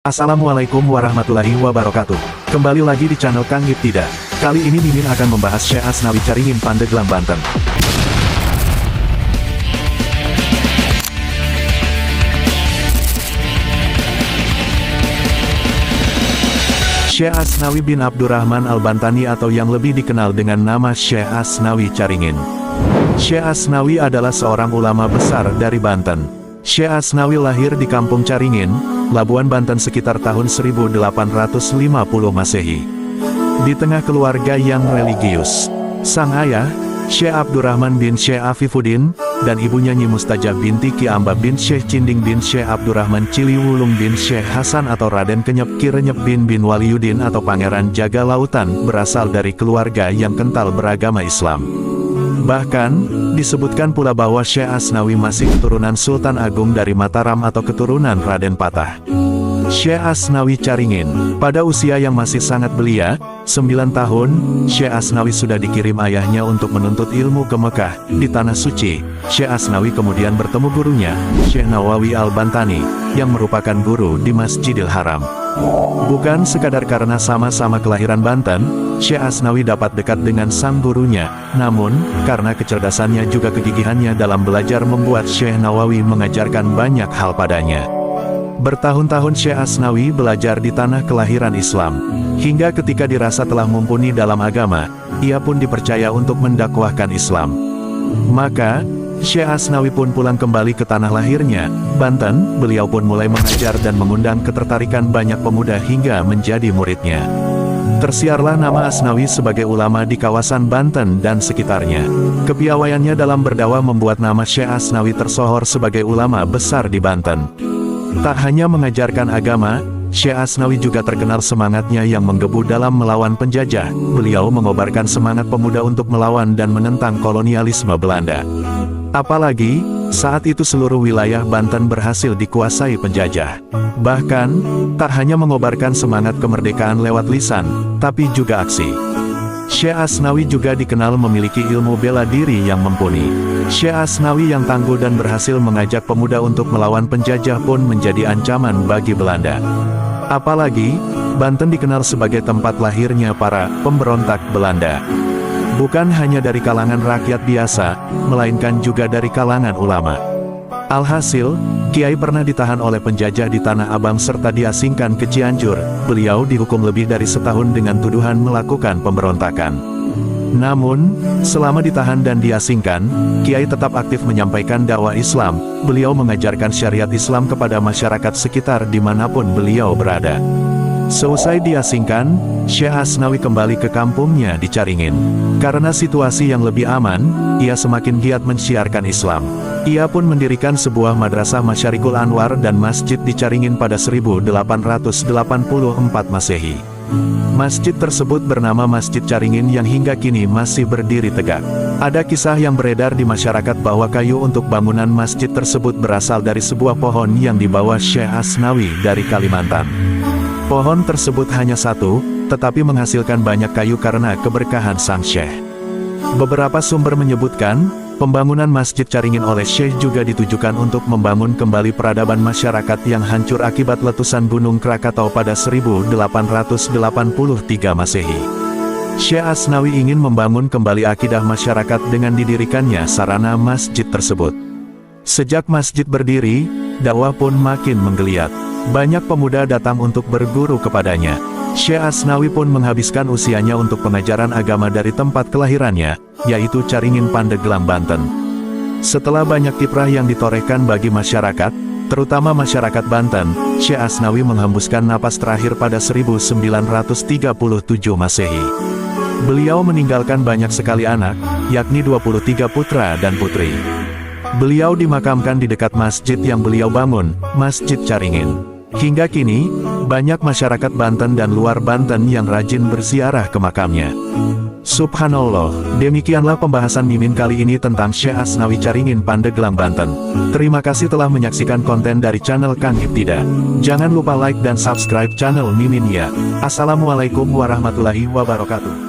Assalamualaikum warahmatullahi wabarakatuh. Kembali lagi di channel Kang Ibtida. Kali ini Mimin akan membahas Syekh Asnawi Caringin Pandeglang, Banten. Syekh Asnawi bin Abdurrahman Al-Bantani atau yang lebih dikenal dengan nama Syekh Asnawi Caringin. Syekh Asnawi adalah seorang ulama besar dari Banten. Syekh Asnawi lahir di Kampung Caringin, Labuan Banten sekitar tahun 1850 Masehi. Di tengah keluarga yang religius, sang ayah, Syekh Abdurrahman bin Syekh Afifuddin, dan ibunya Nyi Mustajab binti Ki Amba bin Syekh Cinding bin Syekh Abdurrahman Ciliwulung bin Syekh Hasan atau Raden Kenyep Ki Renyep bin Waliuddin atau Pangeran Jaga Lautan berasal dari keluarga yang kental beragama Islam. Bahkan, disebutkan pula bahwa Syekh Asnawi masih keturunan Sultan Agung dari Mataram atau keturunan Raden Patah. Syekh Asnawi Caringin, pada usia yang masih sangat belia, 9 tahun, Syekh Asnawi sudah dikirim ayahnya untuk menuntut ilmu ke Mekah, di Tanah Suci. Syekh Asnawi kemudian bertemu gurunya, Syekh Nawawi Al-Bantani, yang merupakan guru di Masjidil Haram. Bukan sekadar karena sama-sama kelahiran Banten, Syekh Asnawi dapat dekat dengan sang gurunya, namun, karena kecerdasannya juga kegigihannya dalam belajar membuat Syekh Nawawi mengajarkan banyak hal padanya. Bertahun-tahun Syekh Asnawi belajar di tanah kelahiran Islam, hingga ketika dirasa telah mumpuni dalam agama, ia pun dipercaya untuk mendakwahkan Islam. Maka, Syekh Asnawi pun pulang kembali ke tanah lahirnya, Banten. Beliau pun mulai mengajar dan mengundang ketertarikan banyak pemuda hingga menjadi muridnya. Tersiarlah nama Asnawi sebagai ulama di kawasan Banten dan sekitarnya. Kepiawaiannya dalam berdakwah membuat nama Syekh Asnawi tersohor sebagai ulama besar di Banten. Tak hanya mengajarkan agama, Syekh Asnawi juga terkenal semangatnya yang menggebu dalam melawan penjajah. Beliau mengobarkan semangat pemuda untuk melawan dan menentang kolonialisme Belanda. Apalagi, saat itu seluruh wilayah Banten berhasil dikuasai penjajah. Bahkan, tak hanya mengobarkan semangat kemerdekaan lewat lisan, tapi juga aksi. Syekh Asnawi juga dikenal memiliki ilmu bela diri yang mumpuni. Syekh Asnawi yang tangguh dan berhasil mengajak pemuda untuk melawan penjajah pun menjadi ancaman bagi Belanda. Apalagi, Banten dikenal sebagai tempat lahirnya para pemberontak Belanda. Bukan hanya dari kalangan rakyat biasa, melainkan juga dari kalangan ulama. Alhasil, Kiai pernah ditahan oleh penjajah di Tanah Abang serta diasingkan ke Cianjur. Beliau dihukum lebih dari setahun dengan tuduhan melakukan pemberontakan. Namun, selama ditahan dan diasingkan, Kiai tetap aktif menyampaikan dakwah Islam. Beliau mengajarkan syariat Islam kepada masyarakat sekitar dimanapun beliau berada. Seusai diasingkan, Syekh Asnawi kembali ke kampungnya di Caringin. Karena situasi yang lebih aman, ia semakin giat mensiarkan Islam. Ia pun mendirikan sebuah madrasah Masyarikul Anwar dan masjid di Caringin pada 1884 Masehi. Masjid tersebut bernama Masjid Caringin yang hingga kini masih berdiri tegak. Ada kisah yang beredar di masyarakat bahwa kayu untuk bangunan masjid tersebut berasal dari sebuah pohon yang dibawa Syekh Asnawi dari Kalimantan. Pohon tersebut hanya satu, tetapi menghasilkan banyak kayu karena keberkahan sang Syekh. Beberapa sumber menyebutkan, pembangunan Masjid Caringin oleh Syekh juga ditujukan untuk membangun kembali peradaban masyarakat yang hancur akibat letusan Gunung Krakatau pada 1883 Masehi. Syekh Asnawi ingin membangun kembali akidah masyarakat dengan didirikannya sarana masjid tersebut. Sejak masjid berdiri, dakwah pun makin menggeliat. Banyak pemuda datang untuk berguru kepadanya. Syekh Asnawi pun menghabiskan usianya untuk pengajaran agama dari tempat kelahirannya, yaitu Caringin Pandeglang, Banten. Setelah banyak kiprah yang ditorehkan bagi masyarakat, terutama masyarakat Banten, Syekh Asnawi menghembuskan napas terakhir pada 1937 Masehi. Beliau meninggalkan banyak sekali anak, yakni 23 putra dan putri. Beliau dimakamkan di dekat masjid yang beliau bangun, Masjid Caringin. Hingga kini, banyak masyarakat Banten dan luar Banten yang rajin berziarah ke makamnya. Subhanallah, demikianlah pembahasan Mimin kali ini tentang Syekh Asnawi Caringin Pandeglang, Banten. Terima kasih telah menyaksikan konten dari channel Kang Ibtida. Jangan lupa like dan subscribe channel Mimin ya. Assalamualaikum warahmatullahi wabarakatuh.